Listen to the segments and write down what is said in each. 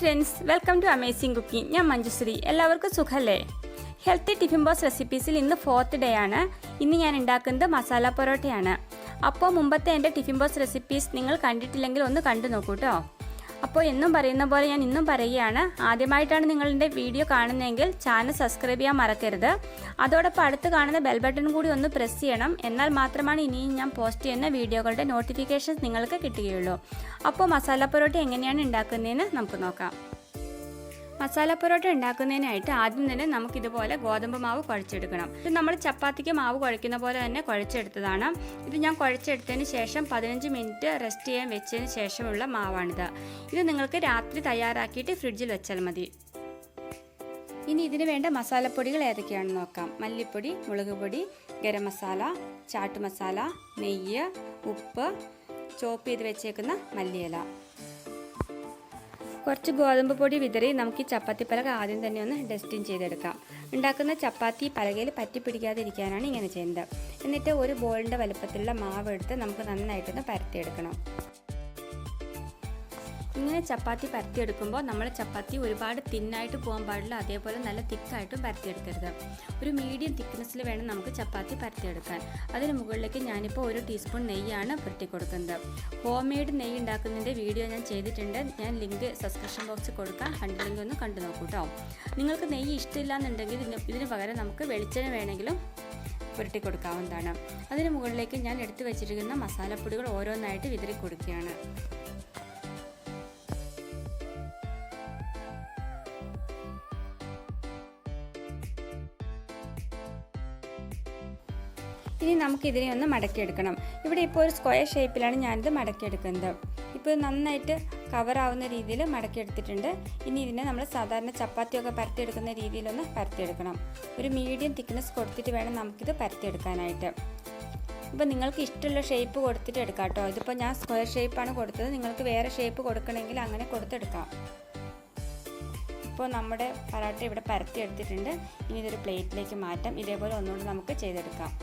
friends, welcome to Amazing Cooking. ഞാൻ മഞ്ജുശ്രീ. എല്ലാവർക്കും സുഖല്ലേ? ഹെൽത്തി ടിഫിൻ ബോക്സ് റെസിപ്പീസിൽ ഇന്ന് 4th ഡേ ആണ്. ഇന്ന് ഞാൻ ഉണ്ടാക്കുന്നത് മസാല പൊറോട്ടയാണ്. അപ്പോൾ മുമ്പത്തെ എൻ്റെ ടിഫിൻ ബോക്സ് റെസിപ്പീസ് നിങ്ങൾ കണ്ടിട്ടില്ലെങ്കിൽ ഒന്ന് കണ്ടു നോക്കൂ ട്ടോ. അപ്പോൾ എന്നും പറയുന്ന പോലെ ഞാൻ ഇന്നും പറയുകയാണ്. ആദ്യമായിട്ടാണ് നിങ്ങൾ എൻ്റെ വീഡിയോ കാണുന്നതെങ്കിൽ ചാനൽ സബ്സ്ക്രൈബ് ചെയ്യാൻ മറക്കരുത്. അതോടൊപ്പം അടുത്ത് കാണുന്ന ബെൽ ബട്ടൺ കൂടി ഒന്ന് പ്രസ് ചെയ്യണം. എന്നാൽ മാത്രമാണ് ഇനിയും ഞാൻ പോസ്റ്റ് ചെയ്യുന്ന വീഡിയോകളുടെ നോട്ടിഫിക്കേഷൻസ് നിങ്ങൾക്ക് കിട്ടുകയുള്ളൂ. അപ്പോൾ മസാല പൊറോട്ട എങ്ങനെയാണ് ഉണ്ടാക്കുന്നതെന്ന് നമുക്ക് നോക്കാം. മസാല പൊറോട്ട ഉണ്ടാക്കുന്നതിനായിട്ട് ആദ്യം തന്നെ നമുക്കിതുപോലെ ഗോതമ്പ് മാവ് കുഴച്ചെടുക്കണം. ഇത് നമ്മൾ ചപ്പാത്തിക്ക് മാവ് കുഴയ്ക്കുന്ന പോലെ തന്നെ കുഴച്ചെടുത്തതാണ്. ഇത് ഞാൻ കുഴച്ചെടുത്തതിന് ശേഷം 15 മിനിറ്റ് റെസ്റ്റ് ചെയ്യാൻ വെച്ചതിന് ശേഷമുള്ള മാവാണിത്. ഇത് നിങ്ങൾക്ക് രാത്രി തയ്യാറാക്കിയിട്ട് ഫ്രിഡ്ജിൽ വെച്ചാൽ മതി. ഇനി ഇതിന് വേണ്ട മസാലപ്പൊടികൾ ഏതൊക്കെയാണെന്ന് നോക്കാം. മല്ലിപ്പൊടി, മുളക് പൊടി, ഗരം മസാല, ചാട്ട് മസാല, നെയ്യ്, ഉപ്പ്, ചോപ്പ് ചെയ്ത് വെച്ചേക്കുന്ന മല്ലിയില. കുറച്ച് ഗോതമ്പ് പൊടി വിതറി നമുക്ക് ഈ ചപ്പാത്തി പലക ആദ്യം തന്നെ ഒന്ന് ഡസ്റ്റിൻ ചെയ്തെടുക്കാം. ഉണ്ടാക്കുന്ന ചപ്പാത്തി പലകയിൽ പറ്റി പിടിക്കാതിരിക്കാനാണ് ഇങ്ങനെ ചെയ്യുന്നത്. എന്നിട്ട് ഒരു ബോളിൻ്റെ വലുപ്പത്തിലുള്ള മാവ് എടുത്ത് നമുക്ക് നന്നായിട്ടൊന്ന് പരത്തിയെടുക്കണം. ഇങ്ങനെ ചപ്പാത്തി പരത്തിയെടുക്കുമ്പോൾ നമ്മൾ ചപ്പാത്തി ഒരുപാട് തിന്നായിട്ട് പോകാൻ പാടില്ല, അതേപോലെ നല്ല തിക്കായിട്ടും പരത്തിയെടുക്കരുത്. ഒരു മീഡിയം തിക്നെസ്സിൽ വേണം നമുക്ക് ചപ്പാത്തി പരത്തിയെടുക്കാൻ. അതിന് മുകളിലേക്ക് ഞാനിപ്പോൾ 1 ടീസ്പൂൺ നെയ്യാണ് പുരട്ടി കൊടുക്കുന്നത്. ഹോം മെയ്ഡ് നെയ്യ് ഉണ്ടാക്കുന്നതിൻ്റെ വീഡിയോ ഞാൻ ചെയ്തിട്ടുണ്ട്. ഞാൻ ലിങ്ക് സബ്സ്ക്രിപ്ഷൻ ബോക്സിൽ കൊടുക്കാം, കണ്ടില്ലെങ്കിൽ ഒന്ന് കണ്ടു നോക്കൂ കേട്ടോ. നിങ്ങൾക്ക് നെയ്യ് ഇഷ്ടമില്ല എന്നുണ്ടെങ്കിൽ ഇതിന് പകരം നമുക്ക് വെളിച്ചെണ്ണ വേണമെങ്കിലും പുരട്ടി കൊടുക്കാവുന്നതാണ്. അതിന് മുകളിലേക്ക് ഞാൻ എടുത്തു വെച്ചിരിക്കുന്ന മസാലപ്പൊടികൾ ഓരോന്നായിട്ട് വിതറി കൊടുക്കുകയാണ്. ഇനി നമുക്കിതിനെ ഒന്ന് മടക്കിയെടുക്കണം. ഇവിടെ ഇപ്പോൾ ഒരു സ്ക്വയർ ഷേപ്പിലാണ് ഞാനിത് മടക്കിയെടുക്കുന്നത്. ഇപ്പോൾ നന്നായിട്ട് കവറാവുന്ന രീതിയിൽ മടക്കിയെടുത്തിട്ടുണ്ട്. ഇനി ഇതിനെ നമ്മൾ സാധാരണ ചപ്പാത്തിയൊക്കെ പരത്തിയെടുക്കുന്ന രീതിയിലൊന്ന് പരത്തിയെടുക്കണം. ഒരു മീഡിയം തിക്നെസ് കൊടുത്തിട്ട് വേണം നമുക്കിത് പരത്തിയെടുക്കാനായിട്ട്. ഇപ്പോൾ നിങ്ങൾക്ക് ഇഷ്ടമുള്ള ഷേപ്പ് കൊടുത്തിട്ട് എടുക്കാം കേട്ടോ. ഇതിപ്പോൾ ഞാൻ സ്ക്വയർ ഷേപ്പാണ് കൊടുത്തത്. നിങ്ങൾക്ക് വേറെ ഷേപ്പ് കൊടുക്കണമെങ്കിൽ അങ്ങനെ കൊടുത്തെടുക്കാം. ഇപ്പോൾ നമ്മുടെ പൊറോട്ട ഇവിടെ പരത്തിയെടുത്തിട്ടുണ്ട്. ഇനി ഇതൊരു പ്ലേറ്റിലേക്ക് മാറ്റാം. ഇതേപോലെ ഒന്നുകൂടി നമുക്ക് ചെയ്തെടുക്കാം.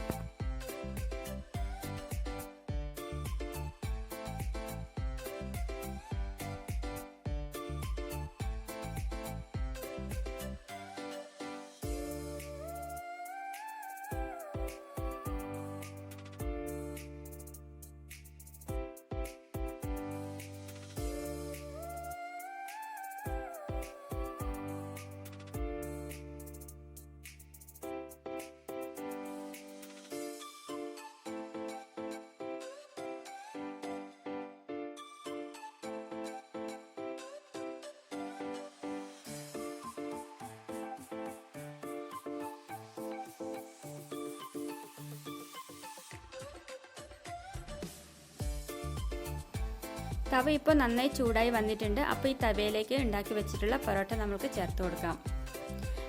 തവ ഇപ്പോൾ നന്നായി ചൂടായി വന്നിട്ടുണ്ട്. അപ്പോൾ ഈ തവയിലേക്ക് ഉണ്ടാക്കി വെച്ചിട്ടുള്ള പൊറോട്ട നമുക്ക് ചേർത്ത് കൊടുക്കാം.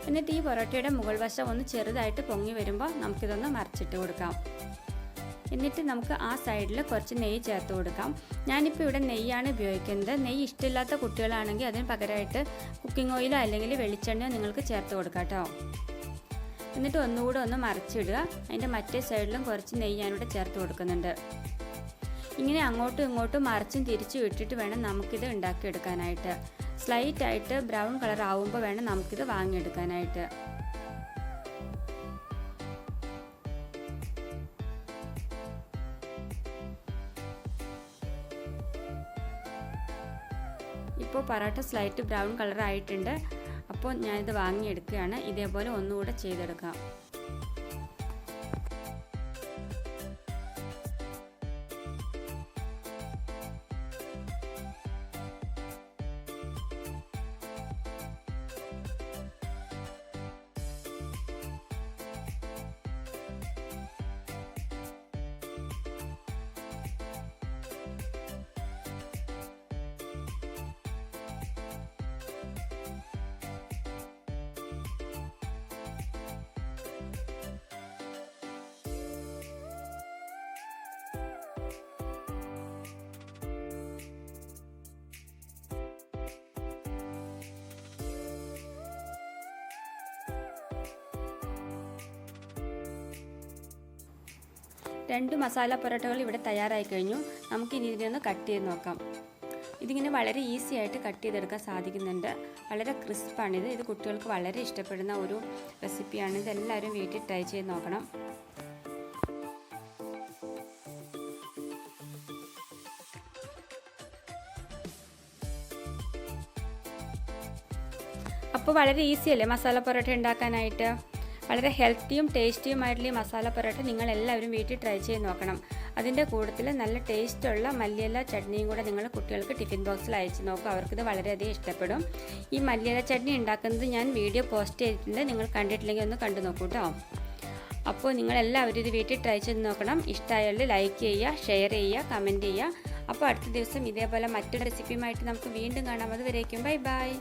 എന്നിട്ട് ഈ പൊറോട്ടയുടെ മുകൾ വശം ഒന്ന് ചെറുതായിട്ട് പൊങ്ങി വരുമ്പോൾ നമുക്കിതൊന്ന് മറിച്ചിട്ട് കൊടുക്കാം. എന്നിട്ട് നമുക്ക് ആ സൈഡിൽ കുറച്ച് നെയ്യ് ചേർത്ത് കൊടുക്കാം. ഞാനിപ്പോൾ ഇവിടെ നെയ്യാണ് ഉപയോഗിക്കുന്നത്. നെയ്യ് ഇഷ്ടമില്ലാത്ത കുട്ടികളാണെങ്കിൽ അതിന് പകരമായിട്ട് കുക്കിംഗ് ഓയിലോ അല്ലെങ്കിൽ വെളിച്ചെണ്ണയോ നിങ്ങൾക്ക് ചേർത്ത് കൊടുക്കാം കേട്ടോ. എന്നിട്ട് ഒന്നുകൂടെ ഒന്ന് മറിച്ചിടുക. അതിൻ്റെ മറ്റേ സൈഡിലും കുറച്ച് നെയ്യ് ഞാനിവിടെ ചേർത്ത് കൊടുക്കുന്നുണ്ട്. ഇങ്ങനെ അങ്ങോട്ടും ഇങ്ങോട്ടും മറിച്ചും തിരിച്ചും ഇട്ടിട്ട് വേണം നമുക്കിത് ഉണ്ടാക്കിയെടുക്കാനായിട്ട്. സ്ലൈറ്റായിട്ട് ബ്രൗൺ കളർ ആവുമ്പോൾ വേണം നമുക്കിത് വാങ്ങിയെടുക്കാനായിട്ട്. ഇപ്പോൾ പൊറോട്ട സ്ലൈറ്റ് ബ്രൗൺ കളർ ആയിട്ടുണ്ട്. അപ്പോൾ ഞാനിത് വാങ്ങിയെടുക്കുകയാണ്. ഇതേപോലെ ഒന്നുകൂടെ ചെയ്തെടുക്കാം. രണ്ട് മസാല പൊറോട്ടകൾ ഇവിടെ തയ്യാറായി കഴിഞ്ഞു. നമുക്ക് ഇനി ഇതിനെ ഒന്ന് കട്ട് ചെയ്ത് നോക്കാം. ഇതിങ്ങനെ വളരെ ഈസി ആയിട്ട് കട്ട് ചെയ്തെടുക്കാൻ സാധിക്കുന്നുണ്ട്. വളരെ ക്രിസ്പാണിത്. ഇത് കുട്ടികൾക്ക് വളരെ ഇഷ്ടപ്പെടുന്ന ഒരു റെസിപ്പിയാണ്. ഇതെല്ലാവരും വീട്ടിൽ ട്രൈ ചെയ്ത് നോക്കണം. അപ്പോൾ വളരെ ഈസി അല്ലേ മസാല പൊറോട്ട ഉണ്ടാക്കാനായിട്ട്? വളരെ ഹെൽത്തിയും ടേസ്റ്റിയുമായിട്ടുള്ള ഈ മസാല പൊറോട്ട നിങ്ങൾ എല്ലാവരും വീട്ടിൽ ട്രൈ ചെയ്ത് നോക്കണം. അതിൻ്റെ കൂട്ടത്തിൽ നല്ല ടേസ്റ്റുള്ള മല്ലിയില ചട്നിയും കൂടെ നിങ്ങൾ കുട്ടികൾക്ക് ടിഫിൻ ബോക്സിൽ അയച്ച് നോക്കും. അവർക്കിത് വളരെയധികം ഇഷ്ടപ്പെടും. ഈ മല്ലിയില ചട്നി ഉണ്ടാക്കുന്നത് ഞാൻ വീഡിയോ പോസ്റ്റ് ചെയ്തിട്ടുണ്ട്. നിങ്ങൾ കണ്ടിട്ടില്ലെങ്കിൽ ഒന്ന് കണ്ടു നോക്കൂ കേട്ടോ. അപ്പോൾ നിങ്ങളെല്ലാവരും ഇത് വീട്ടിൽ ട്രൈ ചെയ്ത് നോക്കണം. ഇഷ്ടമായാൽ ലൈക്ക് ചെയ്യുക, ഷെയർ ചെയ്യുക, കമൻറ്റ് ചെയ്യുക. അപ്പോൾ അടുത്ത ദിവസം ഇതേപോലെ മറ്റൊരു റെസിപ്പിയുമായിട്ട് നമുക്ക് വീണ്ടും കാണാം. അതുവരേക്കും ബൈ ബൈ.